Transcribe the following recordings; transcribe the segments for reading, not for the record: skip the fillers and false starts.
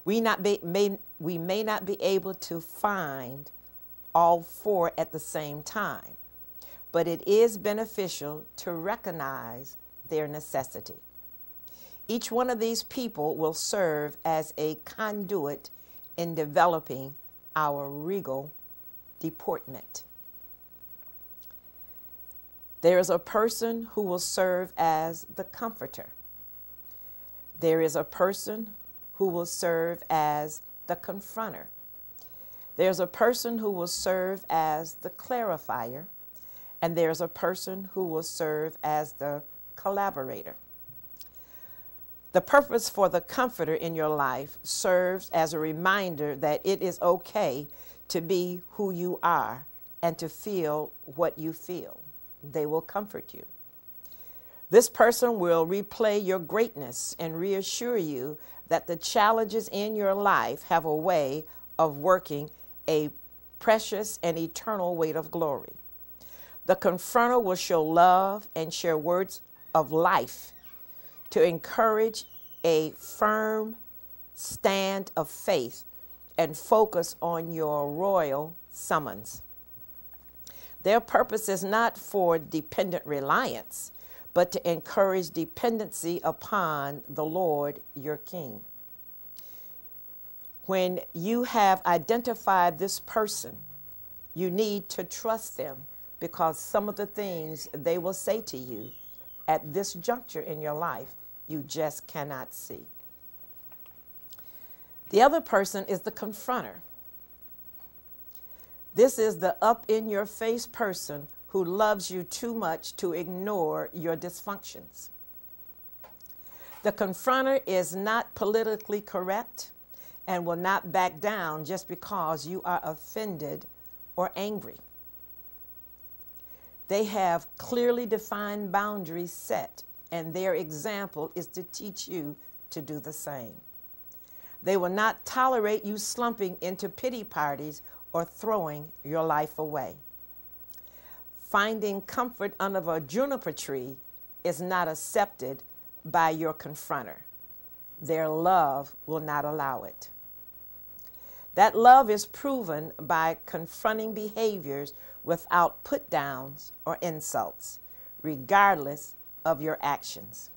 We may not be able to find all four at the same time, but it is beneficial to recognize their necessity. Each one of these people will serve as a conduit in developing our regal deportment. There is a person who will serve as the comforter. There is a person who will serve as the confronter. There's a person who will serve as the clarifier, and there's a person who will serve as the collaborator. The purpose for the comforter in your life serves as a reminder that it is okay to be who you are and to feel what you feel. They will comfort you. This person will replay your greatness and reassure you that the challenges in your life have a way of working a precious and eternal weight of glory. The confronter will show love and share words of life to encourage a firm stand of faith and focus on your royal summons. Their purpose is not for dependent reliance, but to encourage dependency upon the Lord your King. When you have identified this person, you need to trust them, because some of the things they will say to you at this juncture in your life, you just cannot see. The other person is the confronter. This is the up-in-your-face person who loves you too much to ignore your dysfunctions. The confronter is not politically correct and will not back down just because you are offended or angry. They have clearly defined boundaries set, and their example is to teach you to do the same. They will not tolerate you slumping into pity parties or throwing your life away. Finding comfort under a juniper tree is not accepted by your confronter. Their love will not allow it. That love is proven by confronting behaviors without put-downs or insults, regardless of your actions.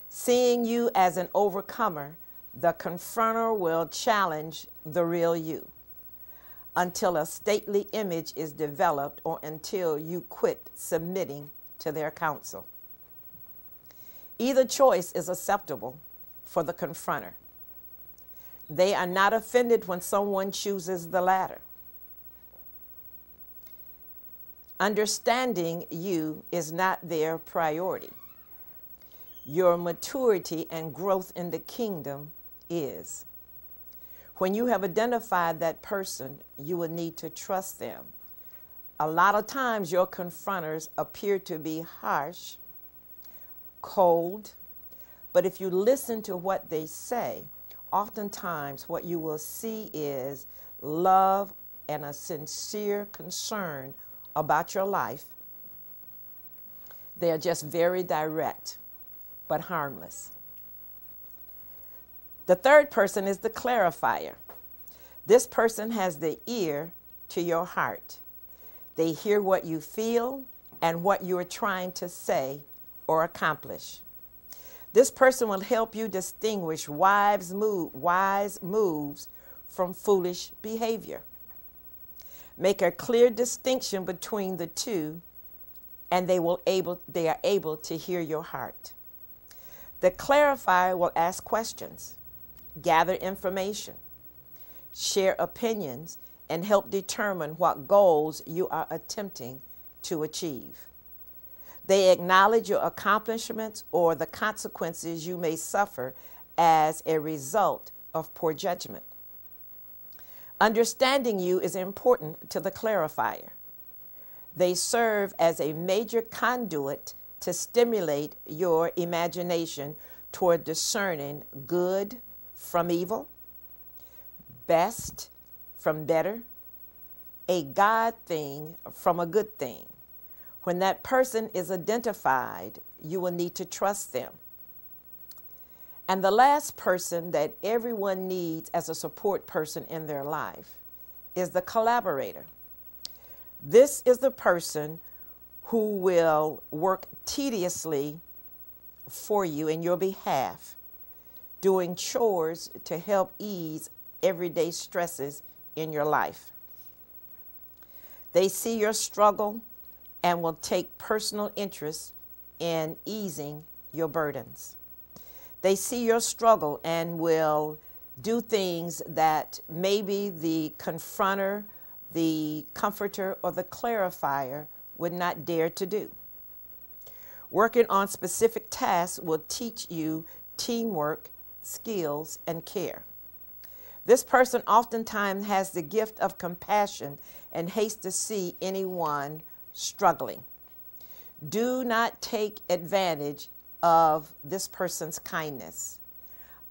Seeing you as an overcomer, the confronter will challenge the real you until a stately image is developed or until you quit submitting to their counsel. Either choice is acceptable for the confronter. They are not offended when someone chooses the latter. Understanding you is not their priority. Your maturity and growth in the kingdom is. When you have identified that person, you will need to trust them. A lot of times your confronters appear to be harsh, cold, but if you listen to what they say, oftentimes what you will see is love and a sincere concern about your life. They are just very direct, but harmless. The third person is the clarifier. This person has the ear to your heart. They hear what you feel and what you are trying to say or accomplish. This person will help you distinguish wise moves from foolish behavior. Make a clear distinction between the two, and they are able to hear your heart. The clarifier will ask questions, gather information, share opinions, and help determine what goals you are attempting to achieve. They acknowledge your accomplishments or the consequences you may suffer as a result of poor judgment. Understanding you is important to the clarifier. They serve as a major conduit to stimulate your imagination toward discerning good from evil, best from better, a God thing from a good thing. When that person is identified, you will need to trust them. And the last person that everyone needs as a support person in their life is the collaborator. This is the person who will work tediously for you in your behalf, doing chores to help ease everyday stresses in your life. They see your struggle and will take personal interest in easing your burdens. They see your struggle and will do things that maybe the confronter, the comforter, or the clarifier would not dare to do. Working on specific tasks will teach you teamwork, skills, and care. This person oftentimes has the gift of compassion and hates to see anyone struggling. Do not take advantage of this person's kindness.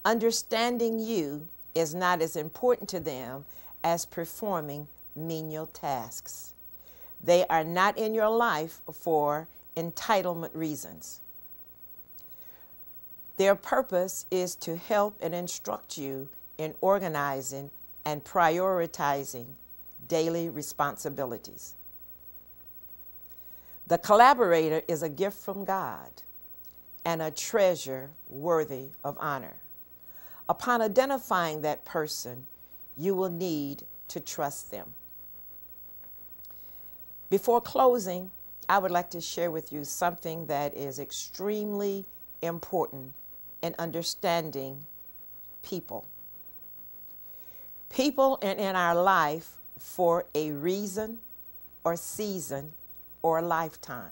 Understanding you is not as important to them as performing menial tasks. They are not in your life for entitlement reasons. Their purpose is to help and instruct you in organizing and prioritizing daily responsibilities. The collaborator is a gift from God and a treasure worthy of honor. Upon identifying that person, you will need to trust them. Before closing, I would like to share with you something that is extremely important in understanding people. People are in our life for a reason or season or a lifetime.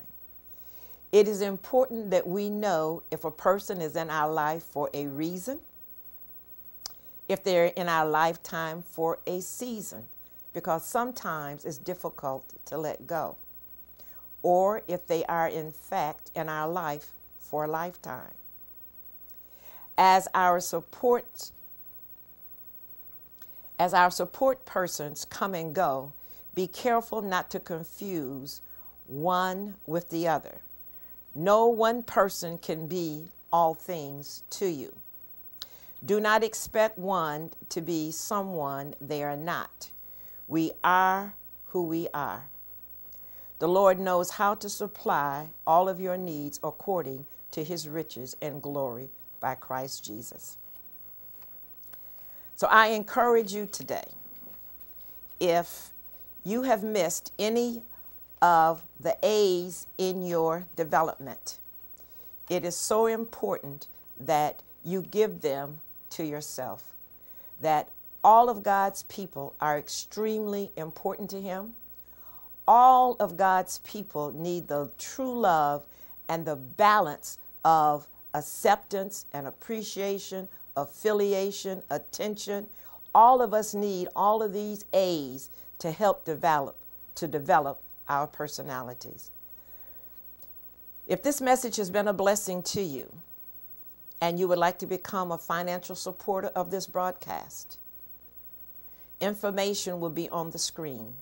It is important that we know if a person is in our life for a reason, if they're in our lifetime for a season, because sometimes it's difficult to let go, or if they are in fact in our life for a lifetime. As our support persons come and go, be careful not to confuse one with the other. No one person can be all things to you. Do not expect one to be someone they are not. We are who we are. The Lord knows how to supply all of your needs according to his riches and glory by Christ Jesus. So I encourage you today, if you have missed any of the A's in your development, it is so important that you give them to yourself, that all of God's people are extremely important to him. All of God's people need the true love and the balance of acceptance and appreciation, affiliation, attention. All of us need all of these A's to help develop our personalities. If this message has been a blessing to you and you would like to become a financial supporter of this broadcast, information will be on the screen.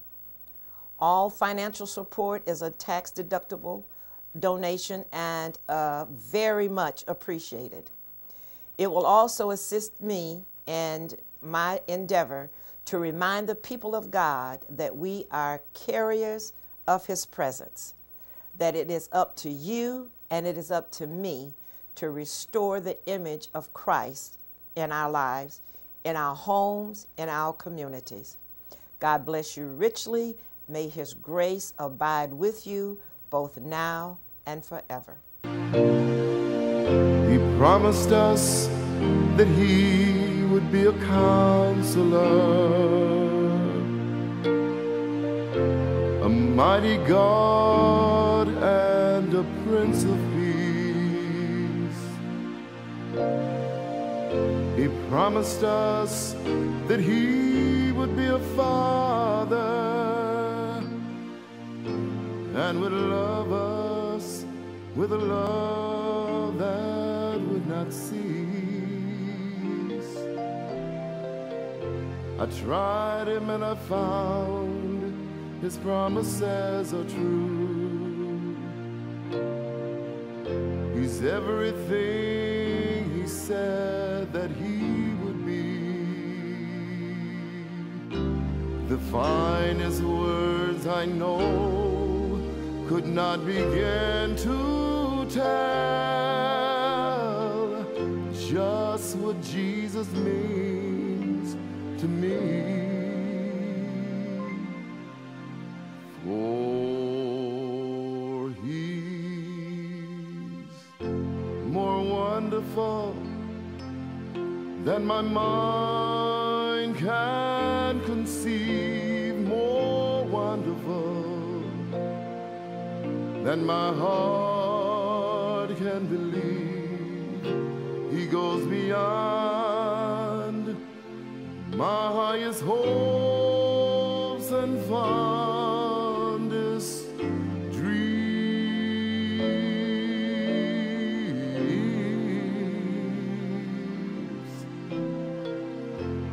All financial support is a tax-deductible donation and very much appreciated. It will also assist me in my endeavor to remind the people of God that we are carriers of his presence, that it is up to you and it is up to me to restore the image of Christ in our lives, in our homes, in our communities. God bless you richly. May his grace abide with you both now and forever. He promised us that he would be a counselor, a mighty God and a Prince of Peace. He promised us that he would be a father and would love us with a love that would not cease. I tried him and I found his promises are true. He's everything he said said that he would be. The finest words I know could not begin to tell just what Jesus means to me. For he's more wonderful than my mind can conceive, more wonderful than my heart can believe. He goes beyond my highest hopes and fondest dreams.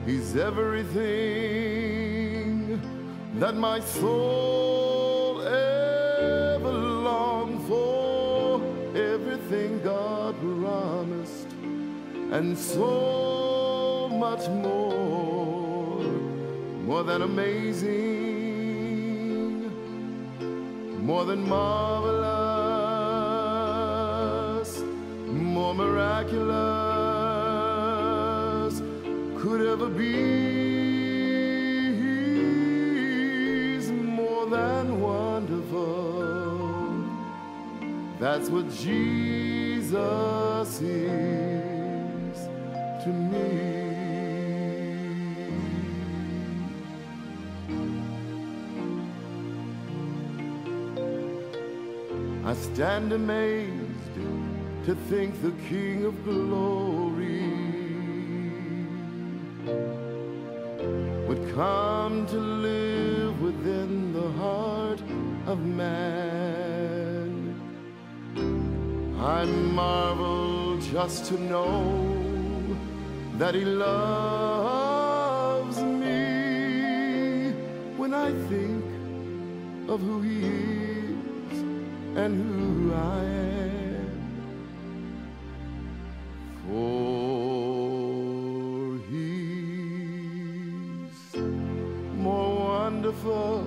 He's everything that my soul ever longed for, everything God promised, and so much more than amazing, more than marvelous, more miraculous could ever be. He's more than wonderful. That's what Jesus is to me. I stand amazed to think the King of Glory would come to live within the heart of man. I marvel just to know that he loves me when I think of who he is and who I am. For he's more wonderful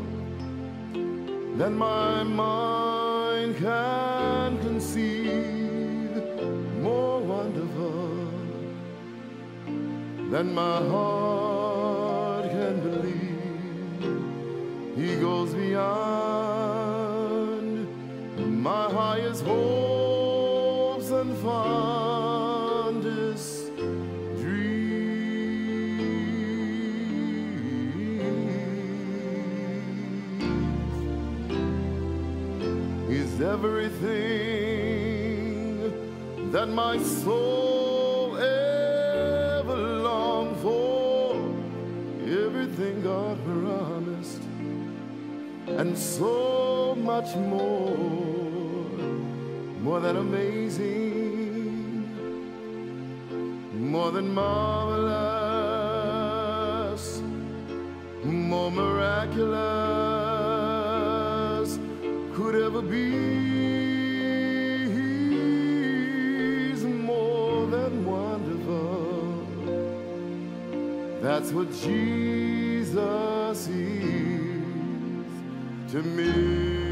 than my mind can conceive, more wonderful than my heart can believe. He goes beyond my highest hopes and fondest dreams. He's everything that my soul ever longed for, everything God promised, and so much more than amazing, more than marvelous, more miraculous could ever be. He's more than wonderful. That's what Jesus is to me.